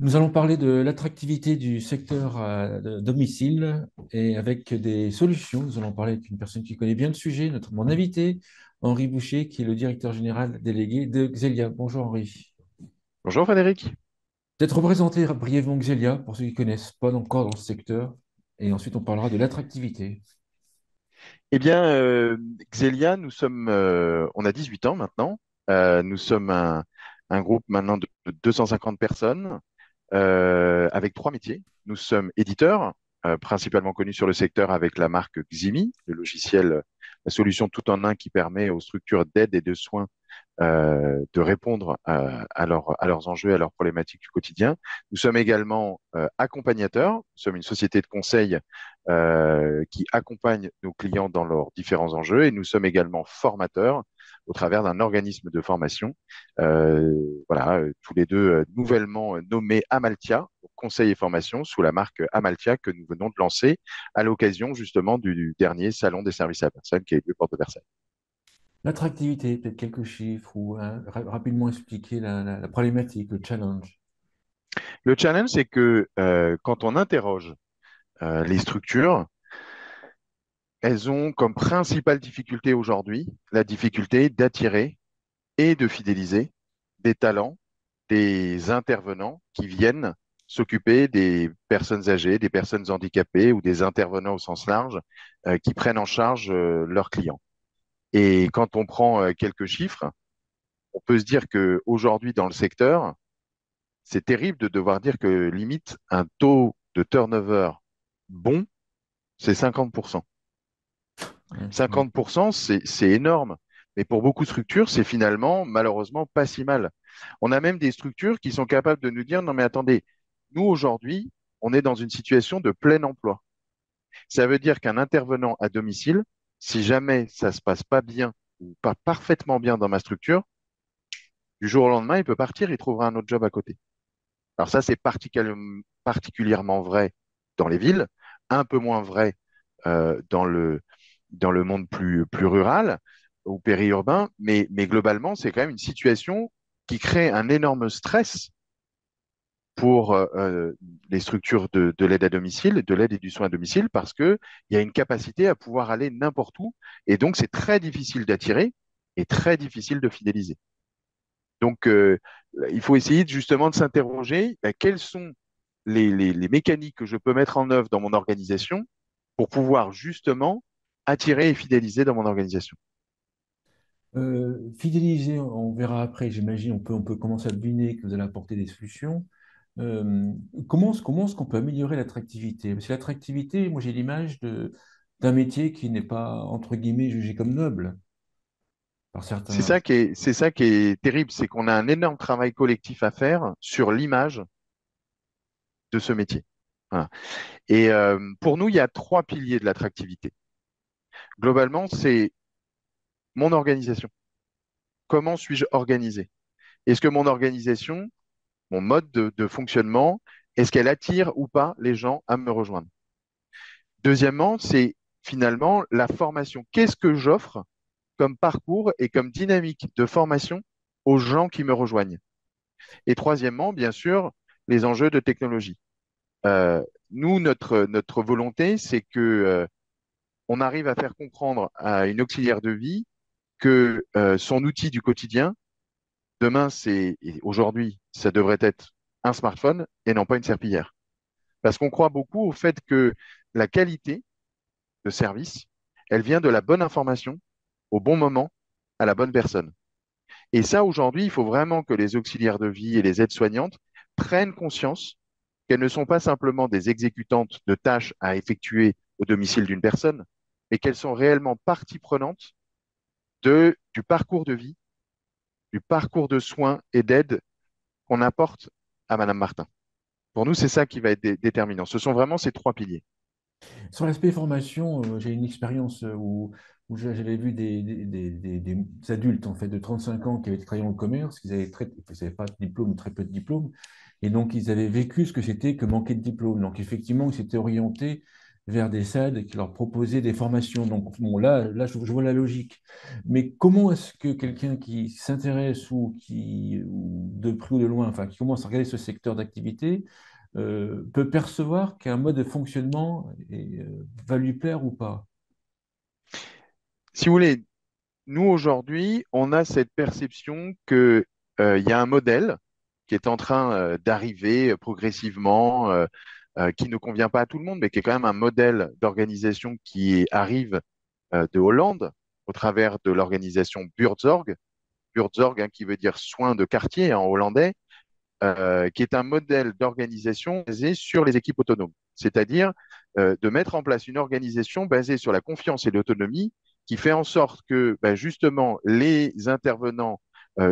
Nous allons parler de l'attractivité du secteur de domicile et avec des solutions. Nous allons parler avec une personne qui connaît bien le sujet, mon invité, Henri Boucher, qui est le directeur général délégué de Xelia. Bonjour Henri. Bonjour Frédéric. Peut-être représenter brièvement Xelia pour ceux qui ne connaissent pas encore dans ce secteur. Et ensuite, on parlera de l'attractivité. Eh bien, Xelia, on a 18 ans maintenant. Nous sommes un groupe maintenant de 250 personnes avec trois métiers. Nous sommes éditeurs, principalement connus sur le secteur avec la marque Ximi, le logiciel, la solution tout en un qui permet aux structures d'aide et de soins de répondre à leurs enjeux, à leurs problématiques du quotidien. Nous sommes également accompagnateurs. Nous sommes une société de conseil qui accompagne nos clients dans leurs différents enjeux et nous sommes également formateurs au travers d'un organisme de formation. Voilà, tous les deux nouvellement nommés Amaltia, conseil et formation sous la marque Amaltia que nous venons de lancer à l'occasion justement du dernier salon des services à la personne qui a eu lieu porte de Versailles. L'attractivité, peut-être quelques chiffres ou rapidement expliquer la problématique, le challenge. Le challenge, c'est que quand on interroge les structures, elles ont comme principale difficulté aujourd'hui la difficulté d'attirer et de fidéliser des talents, des intervenants qui viennent s'occuper des personnes âgées, des personnes handicapées ou des intervenants au sens large qui prennent en charge leurs clients. Et quand on prend quelques chiffres, on peut se dire qu'aujourd'hui dans le secteur, c'est terrible de devoir dire que limite un taux de turnover bon, c'est 50%. Ouais, ouais. 50%, c'est énorme. Mais pour beaucoup de structures, c'est finalement, malheureusement, pas si mal. On a même des structures qui sont capables de nous dire, non, mais attendez, nous, aujourd'hui, on est dans une situation de plein emploi. Ça veut dire qu'un intervenant à domicile, si jamais ça se passe pas bien ou pas parfaitement bien dans ma structure, du jour au lendemain, il peut partir, il trouvera un autre job à côté. Alors ça, c'est particulièrement vrai dans les villes, un peu moins vrai dans dans le monde plus rural ou périurbain, mais globalement, c'est quand même une situation qui crée un énorme stress pour les structures de l'aide à domicile, de l'aide et du soin à domicile, parce qu'il y a une capacité à pouvoir aller n'importe où, et donc c'est très difficile d'attirer et très difficile de fidéliser. Donc, il faut essayer justement de s'interroger quelles sont les mécaniques que je peux mettre en œuvre dans mon organisation pour pouvoir justement attirer et fidéliser dans mon organisation. Fidéliser, on verra après, j'imagine, on peut commencer à deviner que vous allez apporter des solutions. Euh, comment est-ce qu'on peut améliorer l'attractivité? Parce que l'attractivité, moi j'ai l'image d'un métier qui n'est pas, entre guillemets, jugé comme noble par certains. C'est ça qui est terrible, c'est qu'on a un énorme travail collectif à faire sur l'image de ce métier. Voilà. Et pour nous, il y a trois piliers de l'attractivité. Globalement, c'est mon organisation. Comment suis-je organisé? Est-ce que mon organisation, mon mode de fonctionnement, est-ce qu'elle attire ou pas les gens à me rejoindre? Deuxièmement, c'est finalement la formation. Qu'est-ce que j'offre comme parcours et comme dynamique de formation aux gens qui me rejoignent? Et troisièmement, bien sûr, les enjeux de technologie. Euh, Nous, notre volonté, c'est que on arrive à faire comprendre à une auxiliaire de vie que son outil du quotidien, demain, et aujourd'hui, ça devrait être un smartphone et non pas une serpillière. Parce qu'on croit beaucoup au fait que la qualité de service, elle vient de la bonne information au bon moment à la bonne personne. Et ça, aujourd'hui, il faut vraiment que les auxiliaires de vie et les aides-soignantes prennent conscience qu'elles ne sont pas simplement des exécutantes de tâches à effectuer au domicile d'une personne, mais qu'elles sont réellement partie prenante du parcours de vie, du parcours de soins et d'aide qu'on apporte à Madame Martin. Pour nous, c'est ça qui va être déterminant. Ce sont vraiment ces trois piliers. Sur l'aspect formation, j'ai une expérience où j'avais vu des adultes en fait, de 35 ans qui avaient travaillé dans le commerce, ils n'avaient pas de diplôme, très peu de diplômes, et donc ils avaient vécu ce que c'était que manquer de diplôme. Donc effectivement, ils s'étaient orientés vers des SAD et qui leur proposaient des formations. Donc, bon, je vois la logique. Mais comment est-ce que quelqu'un qui s'intéresse ou de près ou de loin, enfin, qui commence à regarder ce secteur d'activité, peut percevoir qu'un mode de fonctionnement va lui plaire ou pas? Si vous voulez, nous aujourd'hui, on a cette perception que il y a un modèle qui est en train d'arriver progressivement, qui ne convient pas à tout le monde, mais qui est quand même un modèle d'organisation qui arrive de Hollande au travers de l'organisation Buurtzorg, Buurtzorg hein, qui veut dire soin de quartier en hollandais, qui est un modèle d'organisation basé sur les équipes autonomes, c'est-à-dire de mettre en place une organisation basée sur la confiance et l'autonomie qui fait en sorte que bah, justement les intervenants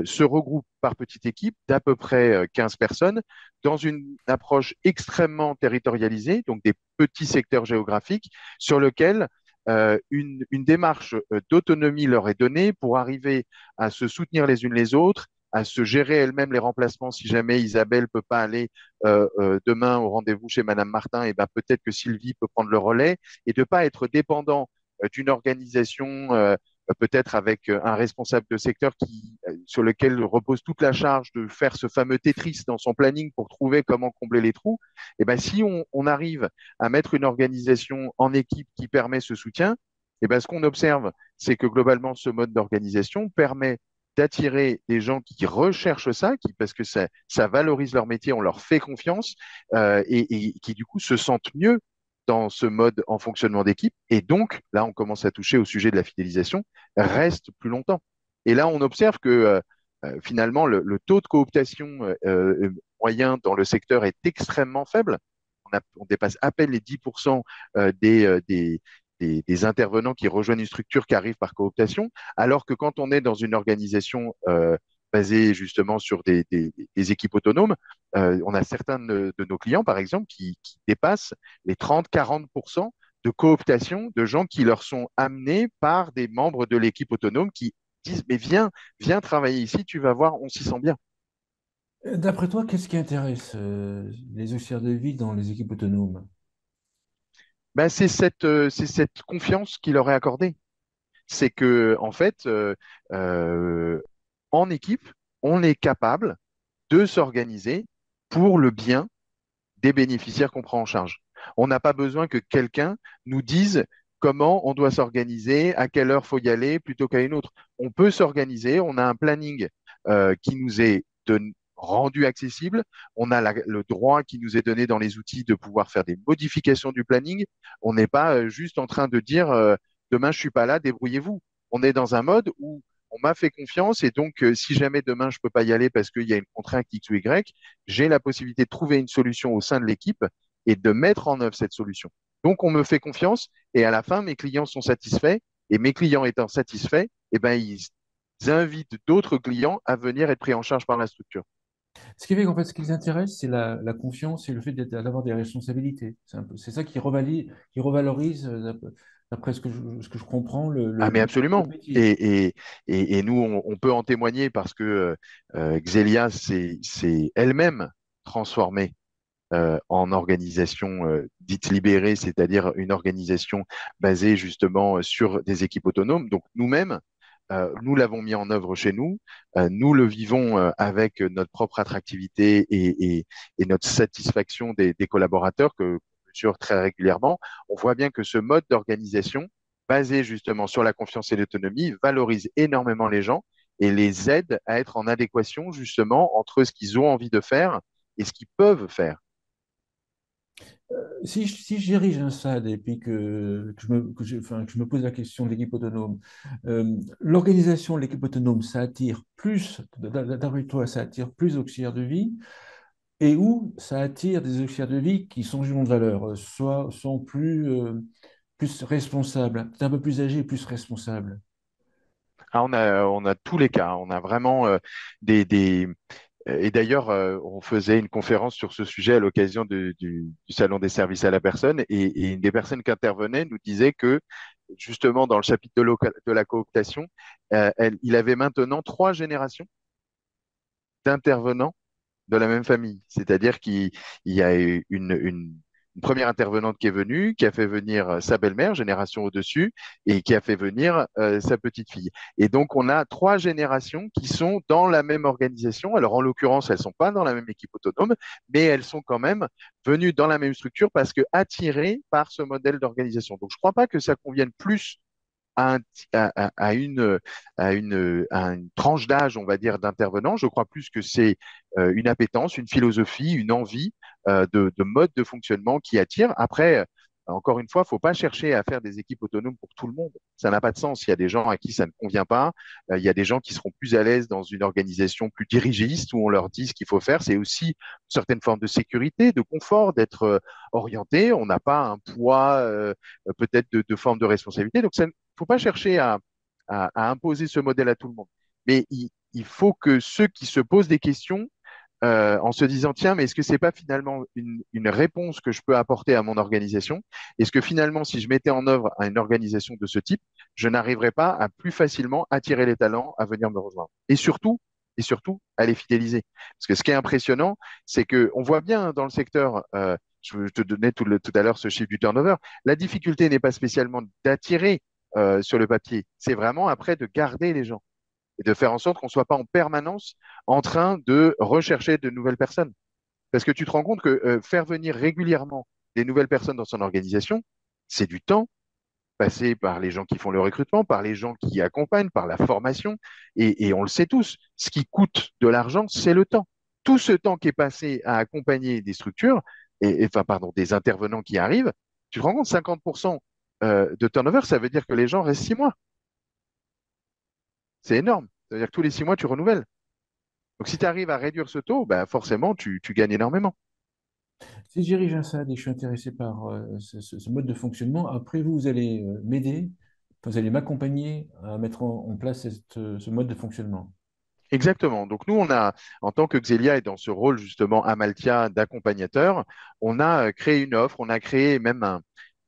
se regroupent par petite équipe d'à peu près 15 personnes dans une approche extrêmement territorialisée, donc des petits secteurs géographiques sur lesquels une démarche d'autonomie leur est donnée pour arriver à se soutenir les unes les autres, à se gérer elle-même les remplacements si jamais Isabelle peut pas aller demain au rendez-vous chez Madame Martin, et ben peut-être que Sylvie peut prendre le relais et de pas être dépendant d'une organisation peut-être avec un responsable de secteur sur lequel repose toute la charge de faire ce fameux Tetris dans son planning pour trouver comment combler les trous. Et ben si on arrive à mettre une organisation en équipe qui permet ce soutien, et ben ce qu'on observe, c'est que globalement ce mode d'organisation permet d'attirer des gens qui recherchent ça, parce que ça valorise leur métier, on leur fait confiance et qui du coup se sentent mieux dans ce mode en fonctionnement d'équipe. Et donc, là, on commence à toucher au sujet de la fidélisation, reste plus longtemps. Et là, on observe que finalement, le taux de cooptation moyen dans le secteur est extrêmement faible. On dépasse à peine les 10% des intervenants qui rejoignent une structure qui arrivent par cooptation, alors que quand on est dans une organisation basée justement sur des équipes autonomes, on a certains de nos clients, par exemple, qui dépassent les 30-40% de cooptation de gens qui leur sont amenés par des membres de l'équipe autonome qui disent, mais viens travailler ici, tu vas voir, on s'y sent bien. D'après toi, qu'est-ce qui intéresse les auxiliaires de vie dans les équipes autonomes? Ben, c'est cette confiance qui leur est accordée. C'est que, en fait, euh, en équipe, on est capable de s'organiser pour le bien des bénéficiaires qu'on prend en charge. On n'a pas besoin que quelqu'un nous dise comment on doit s'organiser, à quelle heure faut y aller plutôt qu'à une autre. On peut s'organiser, on a un planning qui nous est rendu accessible, on a le droit qui nous est donné dans les outils de pouvoir faire des modifications du planning. On n'est pas juste en train de dire demain je suis pas là, débrouillez-vous. On est dans un mode où on m'a fait confiance et donc si jamais demain je peux pas y aller parce qu'il y a une contrainte X ou Y, j'ai la possibilité de trouver une solution au sein de l'équipe et de mettre en œuvre cette solution. Donc, on me fait confiance et à la fin, mes clients sont satisfaits et mes clients étant satisfaits, eh ben, ils invitent d'autres clients à venir être pris en charge par la structure. Ce qui fait qu'en fait, ce qui les intéresse, c'est la confiance et le fait d'avoir des responsabilités. C'est ça qui revalorise, d'après ce que je comprends, Ah, mais le absolument. métier. Et nous, on peut en témoigner parce que Xelia s'est elle-même transformée en organisation dite libérée, c'est-à-dire une organisation basée justement sur des équipes autonomes. Donc nous-mêmes, nous l'avons mis en œuvre chez nous, nous le vivons avec notre propre attractivité et notre satisfaction des collaborateurs que qu'on mesure très régulièrement. On voit bien que ce mode d'organisation basé justement sur la confiance et l'autonomie valorise énormément les gens et les aide à être en adéquation justement entre ce qu'ils ont envie de faire et ce qu'ils peuvent faire. Si je dirige un SAD et puis que je me pose la question de l'équipe autonome, l'organisation de l'équipe autonome, ça attire plus, d'après toi, ça attire plus d'auxiliaires de vie et où ça attire des auxiliaires de vie qui sont jugements de valeur, soit sont plus responsables, peut-être un peu plus âgés, plus responsables. Ah, on a tous les cas. On a vraiment des... Et d'ailleurs, on faisait une conférence sur ce sujet à l'occasion du Salon des services à la personne et une des personnes qui intervenaient nous disait que justement dans le chapitre de la cooptation, il avait maintenant 3 générations d'intervenants de la même famille. C'est-à-dire qu'il y a une première intervenante qui est venue, qui a fait venir sa belle-mère, génération au-dessus, et qui a fait venir sa petite fille. Et donc, on a trois générations qui sont dans la même organisation. Alors, en l'occurrence, elles sont pas dans la même équipe autonome, mais elles sont quand même venues dans la même structure parce que attirées par ce modèle d'organisation. Donc, je ne crois pas que ça convienne plus à, un- à une, à une tranche d'âge, on va dire, d'intervenants. Je crois plus que c'est une appétence, une philosophie, une envie de mode de fonctionnement qui attire. Après, encore une fois, il ne faut pas chercher à faire des équipes autonomes pour tout le monde. Ça n'a pas de sens. Il y a des gens à qui ça ne convient pas. Il y a des gens qui seront plus à l'aise dans une organisation plus dirigiste où on leur dit ce qu'il faut faire. C'est aussi une certaine forme de sécurité, de confort, d'être orienté. On n'a pas un poids peut-être de forme de responsabilité. Donc, ça, faut pas chercher à imposer ce modèle à tout le monde. Mais il faut que ceux qui se posent des questions en se disant, tiens, mais est-ce que c'est pas finalement une réponse que je peux apporter à mon organisation? Est-ce que finalement, si je mettais en œuvre une organisation de ce type, je n'arriverais pas à plus facilement attirer les talents à venir me rejoindre? Et surtout, à les fidéliser. Parce que ce qui est impressionnant, c'est que on voit bien dans le secteur, je te donnais tout à l'heure ce chiffre du turnover, la difficulté n'est pas spécialement d'attirer sur le papier, c'est vraiment après de garder les gens et de faire en sorte qu'on ne soit pas en permanence en train de rechercher de nouvelles personnes. Parce que tu te rends compte que faire venir régulièrement des nouvelles personnes dans son organisation, c'est du temps passé par les gens qui font le recrutement, par les gens qui accompagnent, par la formation. Et on le sait tous, ce qui coûte de l'argent, c'est le temps. Tout ce temps qui est passé à accompagner des structures, enfin, pardon, des intervenants qui arrivent, tu te rends compte, 50% de turnover, ça veut dire que les gens restent 6 mois. C'est énorme. Ça veut dire que tous les 6 mois, tu renouvelles. Donc, si tu arrives à réduire ce taux, bah, forcément, tu gagnes énormément. Si je dirige un SAD et je suis intéressé par ce mode de fonctionnement, après vous, vous allez m'aider, enfin, vous allez m'accompagner à mettre en place ce mode de fonctionnement. Exactement. Donc, nous, en tant que Xelia est dans ce rôle justement Amaltia d'accompagnateur, on a créé une offre, on a créé même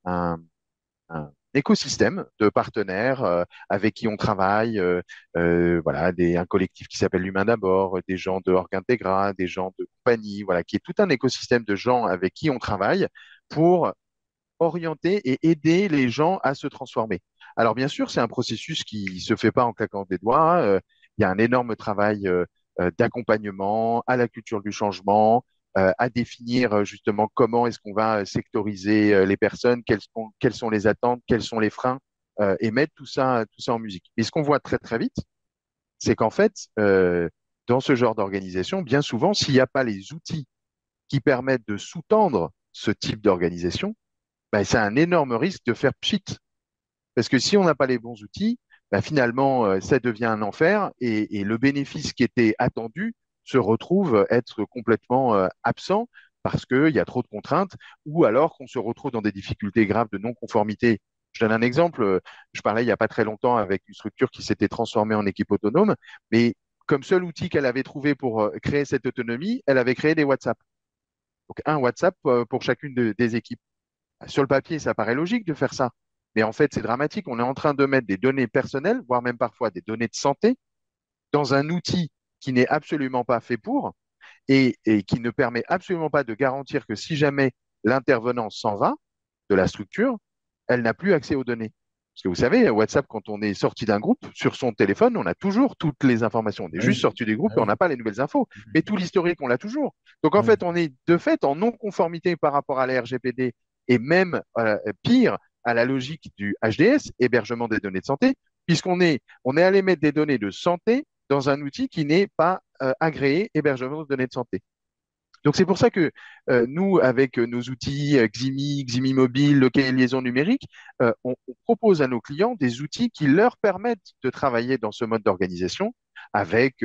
un- un écosystème de partenaires avec qui on travaille, voilà, un collectif qui s'appelle l'Humain d'abord, des gens de Org Intégra, des gens de compagnie, voilà, qui est tout un écosystème de gens avec qui on travaille pour orienter et aider les gens à se transformer. Alors bien sûr, c'est un processus qui se fait pas en claquant des doigts. Il y a un énorme travail d'accompagnement à la culture du changement, à définir justement comment est-ce qu'on va sectoriser les personnes, quelles sont les attentes, quels sont les freins, et mettre tout ça en musique. Et ce qu'on voit très très vite, c'est qu'en fait, dans ce genre d'organisation, bien souvent, s'il n'y a pas les outils qui permettent de sous-tendre ce type d'organisation, ben, c'est un énorme risque de faire pchit. Parce que si on n'a pas les bons outils, ben, finalement, ça devient un enfer et le bénéfice qui était attendu se retrouve être complètement absent parce qu'il y a trop de contraintes ou alors qu'on se retrouve dans des difficultés graves de non-conformité. Je donne un exemple. Je parlais il n'y a pas très longtemps avec une structure qui s'était transformée en équipe autonome, mais comme seul outil qu'elle avait trouvé pour créer cette autonomie, elle avait créé des WhatsApp. Donc un WhatsApp pour chacune des équipes. Sur le papier, ça paraît logique de faire ça. Mais en fait, c'est dramatique. On est en train de mettre des données personnelles, voire même parfois des données de santé, dans un outil qui n'est absolument pas fait pour et qui ne permet absolument pas de garantir que si jamais l'intervenant s'en va de la structure, elle n'a plus accès aux données. Parce que vous savez, WhatsApp, quand on est sorti d'un groupe, sur son téléphone, on a toujours toutes les informations. On est Ah juste oui, sorti du groupe ah et on oui, n'a pas les nouvelles infos. Mais tout l'historique, on l'a toujours. Donc en ah oui. fait, on est de fait en non-conformité par rapport à la RGPD et même pire à la logique du HDS, hébergement des données de santé, on est allé mettre des données de santé dans un outil qui n'est pas agréé hébergement de données de santé. Donc c'est pour ça que nous, avec nos outils Ximi Mobile, localisation numérique, on propose à nos clients des outils qui leur permettent de travailler dans ce mode d'organisation avec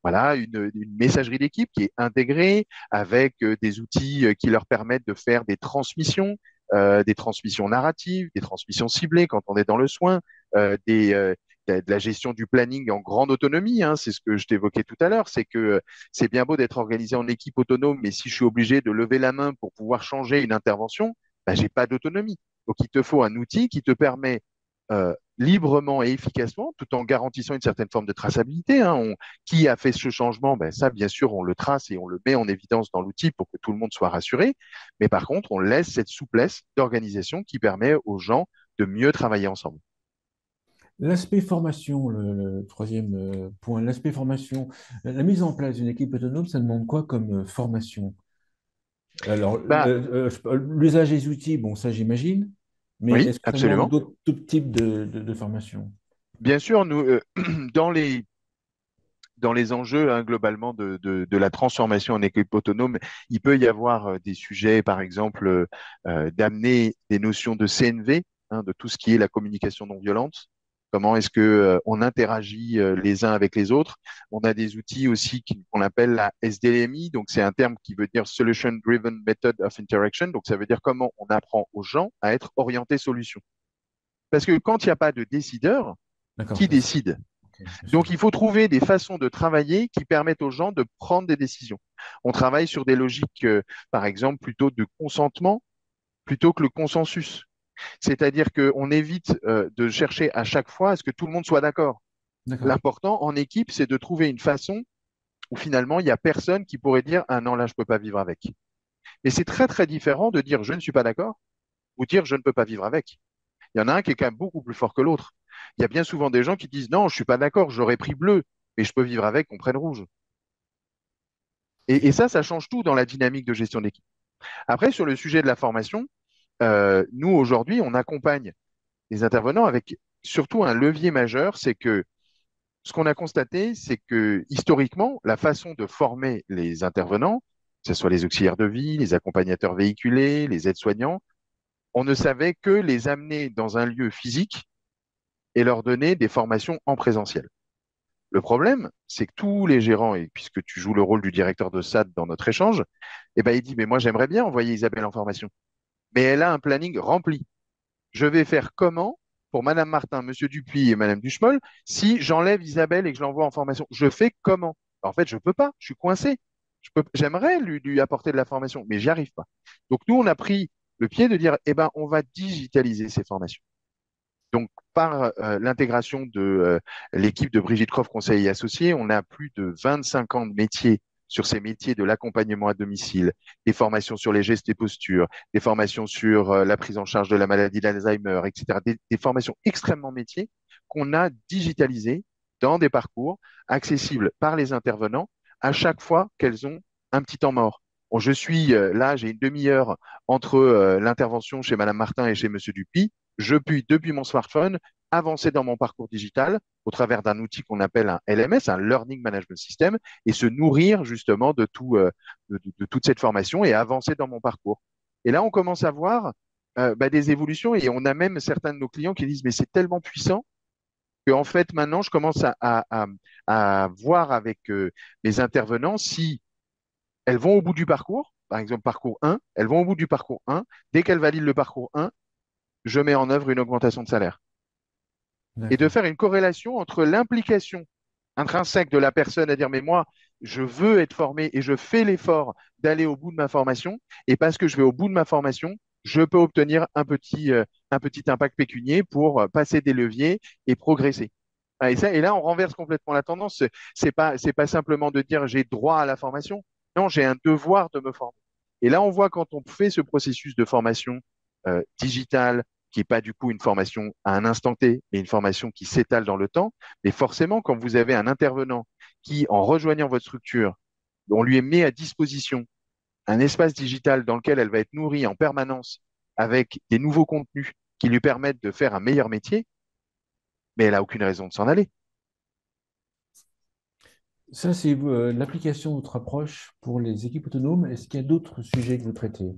voilà une messagerie d'équipe qui est intégrée, avec des outils qui leur permettent de faire des transmissions narratives, des transmissions ciblées quand on est dans le soin, de la gestion du planning en grande autonomie. Hein, c'est ce que je t'évoquais tout à l'heure, c'est que c'est bien beau d'être organisé en équipe autonome, mais si je suis obligé de lever la main pour pouvoir changer une intervention, ben, j'ai pas d'autonomie. Donc, il te faut un outil qui te permet librement et efficacement, tout en garantissant une certaine forme de traçabilité, hein. Qui a fait ce changement? Ben, ça, bien sûr, on le trace et on le met en évidence dans l'outil pour que tout le monde soit rassuré. Mais par contre, on laisse cette souplesse d'organisation qui permet aux gens de mieux travailler ensemble. L'aspect formation, le troisième point, l'aspect formation, la mise en place d'une équipe autonome, ça demande quoi comme formation? Alors, Bah, l'usage des outils, bon, ça j'imagine, mais oui, est-ce que ça demande absolument. d'autres types de formation? Bien sûr, nous, dans dans les enjeux, hein, globalement de la transformation en équipe autonome, il peut y avoir des sujets, par exemple, d'amener des notions de CNV, hein, de tout ce qui est la communication non violente. Comment est-ce que on interagit les uns avec les autres? On a des outils aussi qu'on appelle la SDLMI, donc c'est un terme qui veut dire Solution Driven Method of Interaction. Donc ça veut dire comment on apprend aux gens à être orientés solution. Parce que quand il n'y a pas de décideur, D'accord, qui ça c'est. décide? Ok, bien sûr. Donc, il faut trouver des façons de travailler qui permettent aux gens de prendre des décisions. On travaille sur des logiques, par exemple, plutôt de consentement plutôt que le consensus. C'est-à-dire qu'on évite de chercher à chaque fois à ce que tout le monde soit d'accord. D'accord. L'important en équipe, c'est de trouver une façon où finalement, il n'y a personne qui pourrait dire ah non, là, je ne peux pas vivre avec. Et c'est très, très différent de dire je ne suis pas d'accord ou dire je ne peux pas vivre avec. Il y en a un qui est quand même beaucoup plus fort que l'autre. Il y a bien souvent des gens qui disent non, je ne suis pas d'accord, j'aurais pris bleu, mais je peux vivre avec qu'on prenne rouge. Et ça change tout dans la dynamique de gestion d'équipe. Après, sur le sujet de la formation, nous, aujourd'hui, on accompagne les intervenants avec surtout un levier majeur, c'est que ce qu'on a constaté, c'est que historiquement, la façon de former les intervenants, que ce soit les auxiliaires de vie, les accompagnateurs véhiculés, les aides-soignants, on ne savait que les amener dans un lieu physique et leur donner des formations en présentiel. Le problème, c'est que tous les gérants, et puisque tu joues le rôle du directeur de SAD dans notre échange, eh ben, il dit, mais moi, j'aimerais bien envoyer Isabelle en formation, mais elle a un planning rempli. Je vais faire comment pour Madame Martin, Monsieur Dupuis et Madame Duchemol si j'enlève Isabelle et que je l'envoie en formation? Je fais comment? En fait, je peux pas. Je suis coincé. J'aimerais lui apporter de la formation, mais j'y arrive pas. Donc, nous, on a pris le pied de dire, eh ben, on va digitaliser ces formations. Donc, par l'intégration de l'équipe de Brigitte Croft Conseil et Associés, on a plus de 25 ans de métier sur ces métiers de l'accompagnement à domicile, des formations sur les gestes et postures, des formations sur la prise en charge de la maladie d'Alzheimer, etc. Des formations extrêmement métiers qu'on a digitalisées dans des parcours accessibles par les intervenants à chaque fois qu'elles ont un petit temps mort. Bon, je suis là, j'ai une demi-heure entre l'intervention chez Madame Martin et chez Monsieur Dupuis. Je puis, depuis mon smartphone, avancer dans mon parcours digital au travers d'un outil qu'on appelle un LMS, un Learning Management System, et se nourrir justement de toute cette formation et avancer dans mon parcours. Et là, on commence à voir des évolutions et on a même certains de nos clients qui disent, mais c'est tellement puissant qu'en fait, maintenant, je commence à voir avec mes intervenants si elles vont au bout du parcours, par exemple parcours 1, elles vont au bout du parcours 1, dès qu'elles valident le parcours 1, je mets en œuvre une augmentation de salaire. Et de D'accord. faire une corrélation entre l'implication intrinsèque de la personne à dire, mais moi, je veux être formé et je fais l'effort d'aller au bout de ma formation, et parce que je vais au bout de ma formation, je peux obtenir un petit impact pécunier pour passer des leviers et progresser. Ah, et là, on renverse complètement la tendance. C'est pas simplement de dire j'ai droit à la formation. Non, j'ai un devoir de me former. Et là, on voit quand on fait ce processus de formation digitale, qui n'est pas du coup une formation à un instant T, mais une formation qui s'étale dans le temps. Mais forcément, quand vous avez un intervenant qui, en rejoignant votre structure, on lui met à disposition un espace digital dans lequel elle va être nourrie en permanence avec des nouveaux contenus qui lui permettent de faire un meilleur métier, mais elle n'a aucune raison de s'en aller. Ça, c'est l'application de votre approche pour les équipes autonomes. Est-ce qu'il y a d'autres sujets que vous traitez?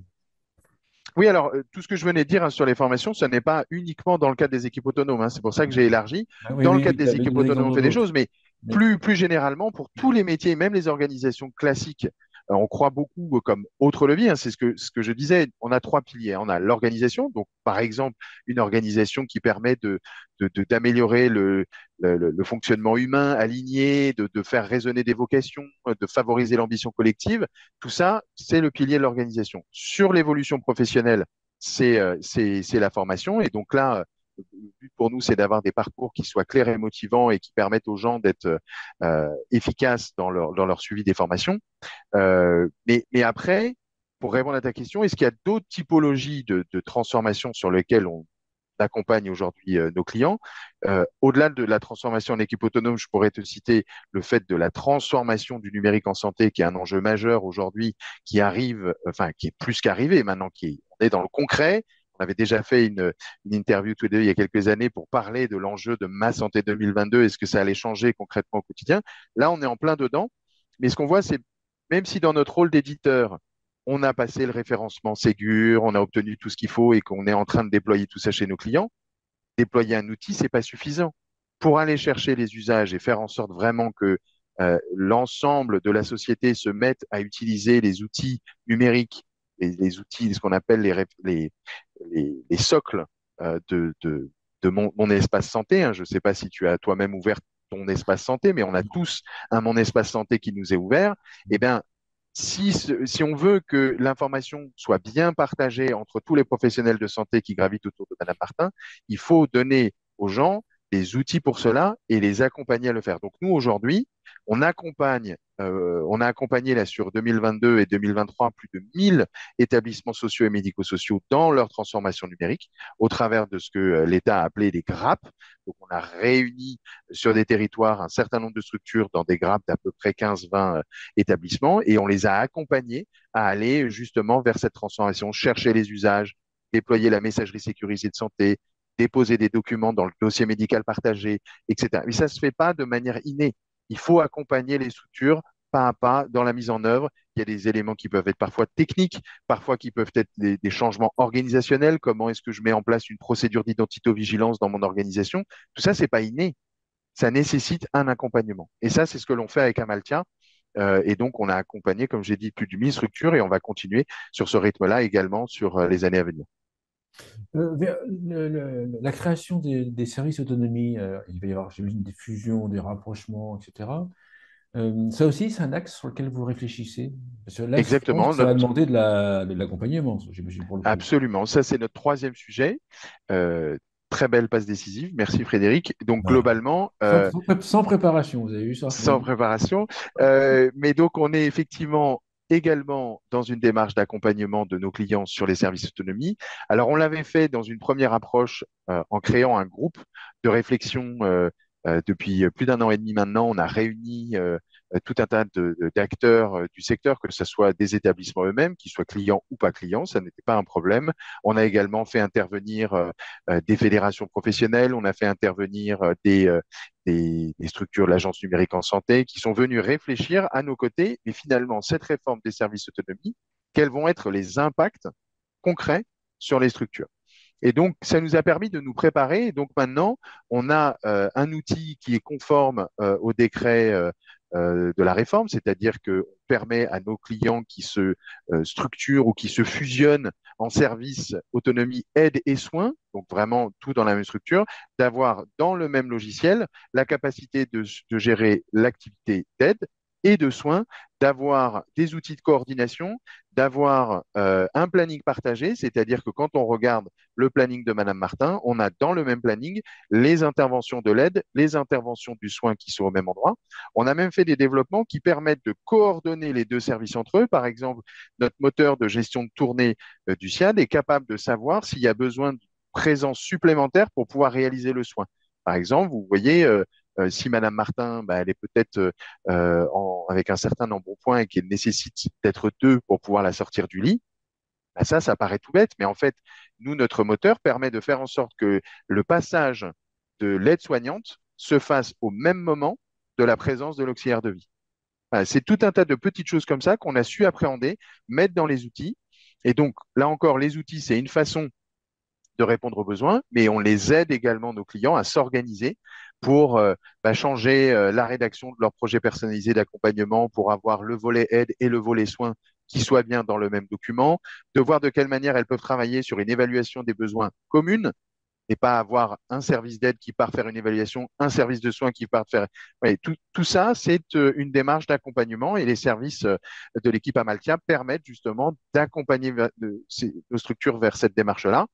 Oui, alors tout ce que je venais de dire hein, sur les formations, ce n'est pas uniquement dans le cadre des équipes autonomes, hein. C'est pour ça que j'ai D'accord. élargi. Ah oui, Dans le oui, cadre oui, des équipes des autonomes, on exemples fait des d'autres. choses, mais Mais plus généralement, pour tous les métiers, même les organisations classiques, on croit beaucoup comme autre levier, hein. C'est ce que je disais. On a trois piliers. On a l'organisation, donc par exemple une organisation qui permet d'améliorer le fonctionnement humain, aligné, de faire résonner des vocations, de favoriser l'ambition collective. Tout ça, c'est le pilier de l'organisation. Sur l'évolution professionnelle, c'est la formation. Et donc là, Le but pour nous, c'est d'avoir des parcours qui soient clairs et motivants et qui permettent aux gens d'être efficaces dans leur suivi des formations. Mais après, pour répondre à ta question, est-ce qu'il y a d'autres typologies de transformation sur lesquelles on accompagne aujourd'hui nos clients? Au-delà de la transformation en équipe autonome, je pourrais te citer le fait de la transformation du numérique en santé, qui est un enjeu majeur aujourd'hui, qui arrive, enfin, qui est plus qu'arrivé maintenant, on est dans le concret. On avait déjà fait une interview tous les deux il y a quelques années pour parler de l'enjeu de Ma Santé 2022 et ce que ça allait changer concrètement au quotidien. Là, on est en plein dedans. Mais ce qu'on voit, c'est même si dans notre rôle d'éditeur, on a passé le référencement Ségur, on a obtenu tout ce qu'il faut et qu'on est en train de déployer tout ça chez nos clients, déployer un outil, c'est pas suffisant. Pour aller chercher les usages et faire en sorte vraiment que l'ensemble de la société se mette à utiliser les outils numériques, les outils, ce qu'on appelle les socles de mon espace santé, hein. Je ne sais pas si tu as toi-même ouvert ton espace santé, mais on a tous un mon espace santé qui nous est ouvert. Eh bien, si on veut que l'information soit bien partagée entre tous les professionnels de santé qui gravitent autour de Madame Martin, il faut donner aux gens des outils pour cela et les accompagner à le faire. Donc nous, aujourd'hui, on a accompagné là sur 2022 et 2023 plus de 1000 établissements sociaux et médico-sociaux dans leur transformation numérique au travers de ce que l'État a appelé des GRAP. Donc on a réuni sur des territoires un certain nombre de structures dans des GRAP d'à peu près 15-20 établissements et on les a accompagnés à aller justement vers cette transformation, chercher les usages, déployer la messagerie sécurisée de santé, déposer des documents dans le dossier médical partagé, etc. Mais ça ne se fait pas de manière innée. Il faut accompagner les structures pas à pas dans la mise en œuvre. Il y a des éléments qui peuvent être parfois techniques, parfois qui peuvent être des changements organisationnels. Comment est-ce que je mets en place une procédure d'identito-vigilance dans mon organisation? Tout ça, c'est pas inné. Ça nécessite un accompagnement. Et ça, c'est ce que l'on fait avec Amaltia. Et donc, on a accompagné, comme j'ai dit, plus de 1000 structures et on va continuer sur ce rythme-là également sur les années à venir. La création des services autonomie, il va y avoir, j'imagine, des fusions, des rapprochements, etc. Ça aussi, c'est un axe sur lequel vous réfléchissez. Parce que là, je pense Exactement, que ça va demander de l'accompagnement, j'imagine, pour le coup. absolument. Ça, c'est notre troisième sujet. Euh, Très belle passe décisive. Merci Frédéric. Donc, Voilà. globalement, Sans préparation, vous avez vu ça? sans préparation. Mais donc, on est effectivement également dans une démarche d'accompagnement de nos clients sur les services autonomie. Alors, on l'avait fait dans une première approche en créant un groupe de réflexion depuis plus d'un an et demi maintenant. On a réuni tout un tas d'acteurs du secteur, que ce soit des établissements eux-mêmes, qu'ils soient clients ou pas clients, ça n'était pas un problème. On a également fait intervenir des fédérations professionnelles, on a fait intervenir des structures de l'Agence numérique en santé qui sont venues réfléchir à nos côtés. Mais finalement, cette réforme des services autonomie, quels vont être les impacts concrets sur les structures? Et donc, ça nous a permis de nous préparer. Et donc, maintenant, on a un outil qui est conforme au décret de la réforme, c'est-à-dire qu'on permet à nos clients qui se structurent ou qui se fusionnent en services autonomie, aide et soins, donc vraiment tout dans la même structure, d'avoir dans le même logiciel la capacité de gérer l'activité d'aide et de soins, d'avoir des outils de coordination, d'avoir un planning partagé, c'est-à-dire que quand on regarde le planning de Madame Martin, on a dans le même planning les interventions de l'aide, les interventions du soin qui sont au même endroit. On a même fait des développements qui permettent de coordonner les deux services entre eux. Par exemple, notre moteur de gestion de tournée du SIAD est capable de savoir s'il y a besoin de présence supplémentaire pour pouvoir réaliser le soin. Par exemple, vous voyez, si Madame Martin, bah, elle est peut-être avec un certain embonpoint et qu'elle nécessite d'être deux pour pouvoir la sortir du lit, bah, ça paraît tout bête, mais en fait, nous, notre moteur permet de faire en sorte que le passage de l'aide-soignante se fasse au même moment de la présence de l'auxiliaire de vie. Voilà, c'est tout un tas de petites choses comme ça qu'on a su appréhender, mettre dans les outils. Et donc, là encore, les outils, c'est une façon de répondre aux besoins, mais on les aide également, nos clients, à s'organiser pour changer la rédaction de leur projet personnalisé d'accompagnement pour avoir le volet aide et le volet soins qui soient bien dans le même document, de voir de quelle manière elles peuvent travailler sur une évaluation des besoins communes et pas avoir un service d'aide qui part faire une évaluation, un service de soins qui part faire. Ouais, tout ça, c'est une démarche d'accompagnement et les services de l'équipe Amaltia permettent justement d'accompagner nos structures vers cette démarche-là.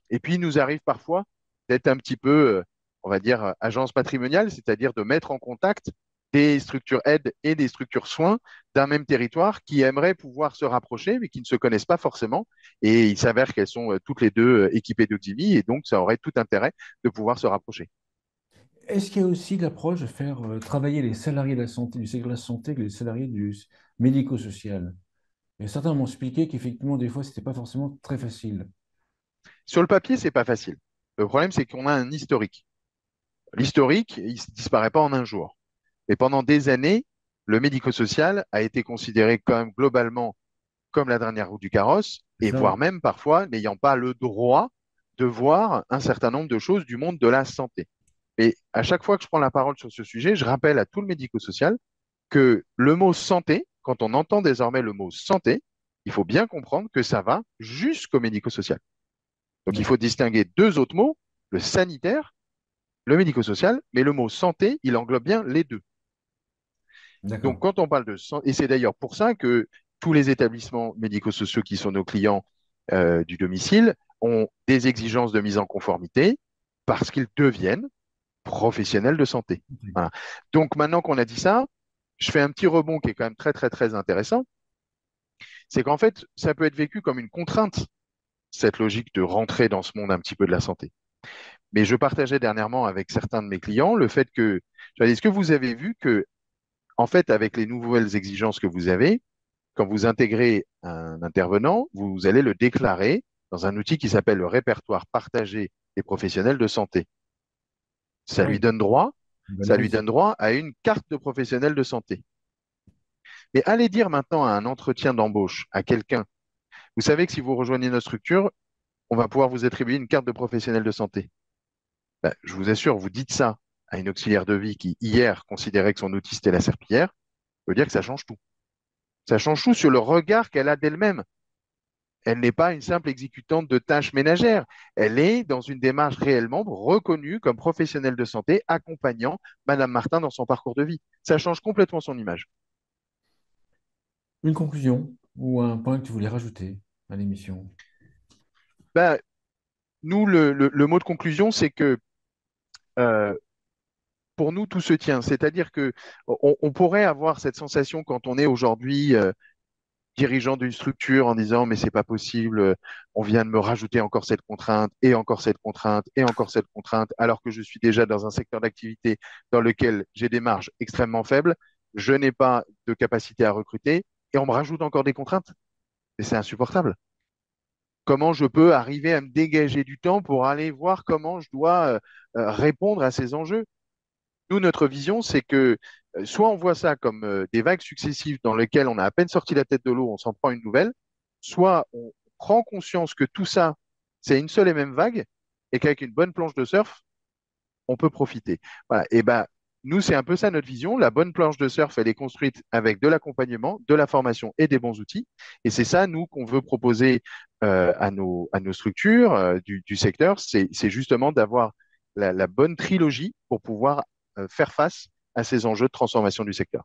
Et puis, il nous arrive parfois d'être un petit peu, on va dire, agence patrimoniale, c'est-à-dire de mettre en contact des structures aide et des structures soins d'un même territoire qui aimeraient pouvoir se rapprocher, mais qui ne se connaissent pas forcément. Et il s'avère qu'elles sont toutes les deux équipées d'Oximi, et donc ça aurait tout intérêt de pouvoir se rapprocher. Est-ce qu'il y a aussi l'approche de faire travailler les salariés de la santé, du secteur de la santé, avec les salariés du médico-social? Et certains m'ont expliqué qu'effectivement, des fois, c'était pas forcément très facile. Sur le papier, c'est pas facile. Le problème, c'est qu'on a un historique. L'historique, il ne disparaît pas en un jour. Et pendant des années, le médico-social a été considéré quand même globalement comme la dernière roue du carrosse, C'est et ça, oui. voire même parfois n'ayant pas le droit de voir un certain nombre de choses du monde de la santé. Et à chaque fois que je prends la parole sur ce sujet, je rappelle à tout le médico-social que le mot santé, quand on entend désormais le mot santé, il faut bien comprendre que ça va jusqu'au médico-social. Donc il faut D'accord. distinguer deux autres mots, le sanitaire, le médico-social, mais le mot santé, il englobe bien les deux. Donc, D'accord. quand on parle de santé, et c'est d'ailleurs pour ça que tous les établissements médico-sociaux qui sont nos clients du domicile ont des exigences de mise en conformité parce qu'ils deviennent professionnels de santé. Voilà. Donc, maintenant qu'on a dit ça, je fais un petit rebond qui est quand même très, très, très intéressant. C'est qu'en fait, ça peut être vécu comme une contrainte, cette logique de rentrer dans ce monde un petit peu de la santé. Mais je partageais dernièrement avec certains de mes clients le fait que, est-ce que vous avez vu que, en fait, avec les nouvelles exigences que vous avez, quand vous intégrez un intervenant, vous allez le déclarer dans un outil qui s'appelle le répertoire partagé des professionnels de santé. Ça lui Oui, donne droit, ça lui valorisé. donne droit à une carte de professionnel de santé. Mais allez dire maintenant à un entretien d'embauche à quelqu'un, vous savez que si vous rejoignez notre structure, on va pouvoir vous attribuer une carte de professionnel de santé. Ben, je vous assure, vous dites ça à une auxiliaire de vie qui, hier, considérait que son outil c'était la serpillière, ça veut dire que ça change tout. Ça change tout sur le regard qu'elle a d'elle-même. Elle n'est pas une simple exécutante de tâches ménagères. Elle est dans une démarche réellement reconnue comme professionnelle de santé, accompagnant Madame Martin dans son parcours de vie. Ça change complètement son image. Une conclusion ou un point que tu voulais rajouter à l'émission? Ben, nous, le mot de conclusion, c'est que euh, pour nous, tout se tient. C'est-à-dire que on pourrait avoir cette sensation quand on est aujourd'hui dirigeant d'une structure en disant mais c'est pas possible, on vient de me rajouter encore cette contrainte et encore cette contrainte et encore cette contrainte, alors que je suis déjà dans un secteur d'activité dans lequel j'ai des marges extrêmement faibles, je n'ai pas de capacité à recruter et on me rajoute encore des contraintes. Et c'est insupportable. Comment je peux arriver à me dégager du temps pour aller voir comment je dois répondre à ces enjeux? Nous, notre vision, c'est que soit on voit ça comme des vagues successives dans lesquelles on a à peine sorti la tête de l'eau, on s'en prend une nouvelle, soit on prend conscience que tout ça, c'est une seule et même vague, et qu'avec une bonne planche de surf, on peut profiter. Voilà. Et ben, nous, c'est un peu ça notre vision. La bonne planche de surf, elle est construite avec de l'accompagnement, de la formation et des bons outils. Et c'est ça, nous, qu'on veut proposer à nos structures du secteur. C'est justement d'avoir la bonne trilogie pour pouvoir faire face à ces enjeux de transformation du secteur.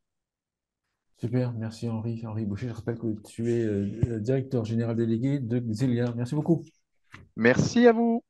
Super, merci Henri. Henri Boucher, je rappelle que tu es directeur général délégué de Xelia. Merci beaucoup. Merci à vous.